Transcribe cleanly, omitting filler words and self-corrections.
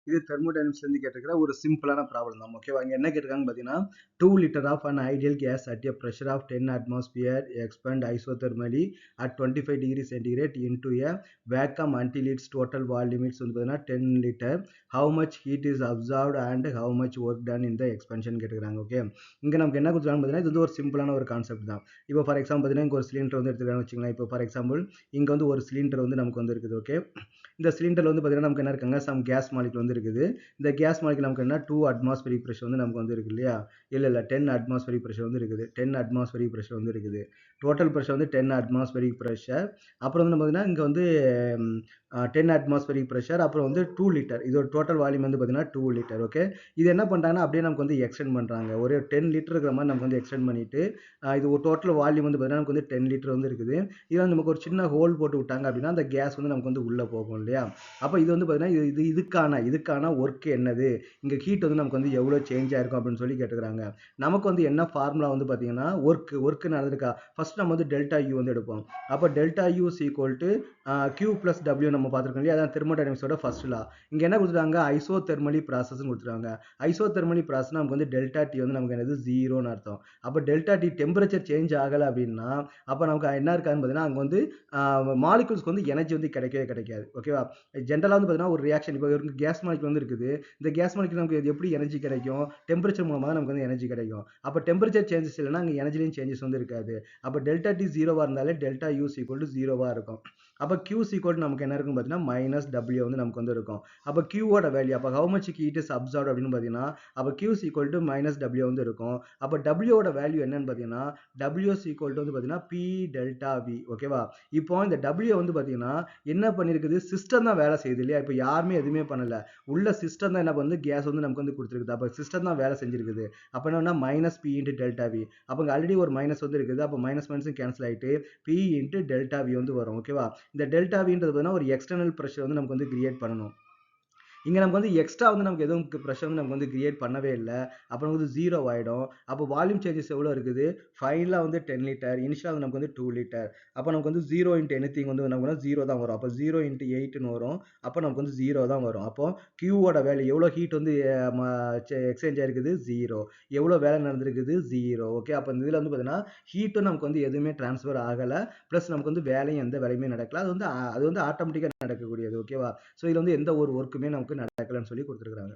இது தெர்மோடைனமிக்ஸ்ல இருந்து கேட்டிருக்கிற ஒரு சிம்பிளான ப்ராப்ளம் தான். ஓகேவா? இங்க என்ன கேட்டிருக்காங்கன்னு பார்த்தீங்கன்னா, 2 liter of an ideal gas at a pressure of 10 atmosphere expand isothermally at 25 degree centigrade into a vacuum until its total volume is வந்து பார்த்தீங்கன்னா 10 liter. How much heat is absorbed and how much work done in the expansion கேட்டிருக்காங்க. Okay. இங்க நமக்கு என்ன கொடுத்துருக்காங்கன்னு பார்த்தீங்கன்னா, இது வந்து ஒரு சிம்பிளான ஒரு கான்செப்ட் தான். இப்போ ஃபார் எக்ஸாம்பிள் பார்த்தீங்கன்னா, இங்க ஒரு சிலிண்டர் வந்து எடுத்துக்கான்னு வச்சுக்கலாம். இப்போ ஃபார் எக்ஸாம்பிள் இங்க வந்து ஒரு சிலிண்டர் வந்து நமக்கு வந்து இருக்குது. ஓகே. இந்த சிலிண்டர்ல வந்து பார்த்தீங்கன்னா நமக்கு என்ன இருக்காங்க, சம் கேஸ் மாலிகுல் வந்து இருக்குது. இந்த கேஸ் மாலிகுல் நமக்கு என்ன 2 அட்மாஸ்பரிக் பிரஷர் வந்து நமக்கு வந்து இருக்கு இல்லையா? இல்ல 10 அட்மாஸ்பரிக் பிரஷர் வந்து இருக்குது. 10 அட்மாஸ்பரிக் பிரஷர் வந்து இருக்குது. டோட்டல் பிரஷர் வந்து 10 அட்மாஸ்பரிக் பிரஷர். அப்புறம் வந்து பார்த்தீங்கன்னா இங்க வந்து 10 அட்மாஸ்பரிக் பிரஷர், அப்புறம் வந்து 2 லிட்டர். இதோட டோட்டல் வால்யூம் வந்து பார்த்தீங்கன்னா 2 லிட்டர். ஓகே. இது என்ன பண்றாங்கன்னா அப்படியே நமக்கு வந்து எக்ஸ்டெண்ட் பண்றாங்க. ஒரு 10 லிட்டர் இருக்கிற மாதிரி நமக்கு வந்து எக்ஸ்டெண்ட் பண்ணிட்டு இது ஒரு டோட்டல் வால்யூம் வந்து பார்த்தீங்கன்னா நமக்கு வந்து 10 லிட்டர் வந்து இருக்குது. இதில் நமக்கு ஒரு சின்ன ஹோல் போட்டு விட்டாங்க அப்படின்னா அந்த கேஸ் வந்து நமக்கு வந்து உள்ள போகும் இல்லையா? அப்போ இது வந்து பார்த்தீங்கன்னா இதுக்கான ஒர்க் என்னது, இங்க ஹீட் வந்து நமக்கு வந்து எவ்வளோ சேஞ்ச் ஆயிருக்கும் அப்படின்னு சொல்லி கேட்டுக்கிறாங்க. நமக்கு வந்து என்ன ஃபார்முலா வந்து பார்த்தீங்கன்னா ஒர்க் நடந்திருக்கா, ஃபர்ஸ்ட் நம்ம வந்து டெல்டா யூ வந்து எடுப்போம். அப்போ delta U is equal to Q plus W நம்ம பார்த்துருக்கோம் இல்லையா? அதான் தெர்மோடைனமிக்ஸோட ஃபர்ஸ்ட் லா. இங்க என்ன கொடுத்துருக்காங்க, ஐசோதெர்மலி ப்ராசஸ் கொடுத்துருக்காங்க. ஐசோதெர்மலி ப்ராசஸ் நமக்கு வந்து டெல்டா டி வந்து நமக்கு என்னது ஜீரோன்னு அர்த்தம். அப்போ டெல்டா டி டெம்பரேச்சர் சேஞ்ச் ஆகலை அப்படின்னா அப்போ நமக்கு என்ன இருக்காதுன்னு பார்த்தீங்கன்னா அங்கே வந்து மாலிகுல்ஸ்க்கு வந்து எனர்ஜி வந்து கிடைக்கவே கிடைக்காது. ஓகேவா? ஜென்ரலாக வந்து பார்த்தீங்கன்னா ஒரு ரியாக்ஷன் இப்போ ஒரு கேஸ் மாலிகுல் வந்து இருக்குது. இந்த கேஸ் மாலிகுல் நமக்கு எப்படி எனர்ஜி கிடைக்கும், டெம்பரேச்சர் மூலமாக தான் நமக்கு வந்து எனர்ஜி கிடைக்கும். அப்போ டெம்பரேச்சர் சேஞ்சஸ் இல்லைன்னா அங்கே எனர்ஜிலையும் சேஞ்சஸ் வந்து இருக்காது. அப்போ டெல்டா டி ஜீரோவாக இருந்தாலே டெல்டா யூ ஈக்குவல் டு ஜீரோவாக இருக்கும். அப்போ கியூ ஈக்குவல் டு நமக்கு என்ன இருக்கும் பார்த்தீங்கன்னா மைனஸ் டபிள்யூ வந்து நமக்கு வந்து இருக்கும். அப்போ கியூவோட வேல்யூ அப்போ how much heat is absorbed அப்படின்னு பார்த்தீங்கன்னா அப்போ Q equal to minus W வந்து இருக்கும். அப்போ டபிள்யூவோட வேல்யூ என்னன்னு பார்த்தீங்கன்னா டபிள்யூ ஈக்குவல் டு வந்து பார்த்தீங்கன்னா பி டெல்டா வி. ஓகேவா? இப்போ இந்த டபிள்யூ வந்து பார்த்தீங்கன்னா என்ன பண்ணிருக்குது, சிஸ்டம் தான் வேலை செய்யுது இல்லையா? இப்போ யாருமே எதுவுமே பண்ணல. உள்ள சிஸ்டம் தான் என்ன பண்ணுது, கேஸ் வந்து நமக்கு வந்து கொடுத்துருக்குது. அப்போ சிஸ்டம் தான் வேலை செஞ்சிருக்குது. அப்போ என்னன்னா minus P into delta V. அப்போ ஆல்ரெடி ஒரு மைனஸ் வந்து இருக்குது. அப்போ மைனஸ் மைனஸும் கேன்சல் ஆயிட்டு பி இன்ட்டு டெல்டா வி வந்து வரும். ஓகேவா? இந்த டெல்டா வின்றது பார்த்தீங்கன்னா ஒரு எக்ஸ்டர்னல் ப்ரெஷர் வந்து நமக்கு வந்து கிரியேட் பண்ணணும். இங்க நமக்கு வந்து எக்ஸ்ட்ரா வந்து நமக்கு எதுவும் ப்ரெஷர் வந்து நமக்கு வந்து கிரியேட் பண்ணவே இல்லை. அப்புறம் வந்து ஜீரோ ஆயிடும். அப்போ வால்யூம் சேஞ்சஸ் எவ்வளோ இருக்குது, ஃபைனலாக வந்து 10 லிட்டர், இனிஷியலாக வந்து நமக்கு வந்து 2 லிட்டர். அப்போ நமக்கு வந்து ஜீரோ இன்ட்டு எனிதிங் வந்து நமக்கு வந்து ஜீரோ தான் வரும். அப்போ ஜீரோ இன்ட்டு 8ன்னு வரும். அப்போ நமக்கு வந்து ஜீரோ தான் வரும். அப்போ கியூவோட வேல்யூ எவ்வளோ ஹீட் வந்து எக்ஸ்சேஞ்ச் ஆயிருக்குது, ஜீரோ. எவ்வளோ வேலை நடந்திருக்குது, ஜீரோ. ஓகே. அப்போ இந்த இதில் வந்து பார்த்தீங்கன்னா ஹீட்டும் நமக்கு வந்து எதுவுமே டிரான்ஸ்ஃபர் ஆகலை, ப்ளஸ் நமக்கு வந்து வேலையும் எந்த வேலையுமே நடக்கல. அது வந்து ஆட்டோமேட்டிக்காக நடக்கக்கூடியது. ஓகேவா? ஸோ இதில் வந்து எந்த ஒரு ஒர்க்குமே நமக்கு நடக்கலன்னு சொல்லி கொடுத்துருக்காங்க.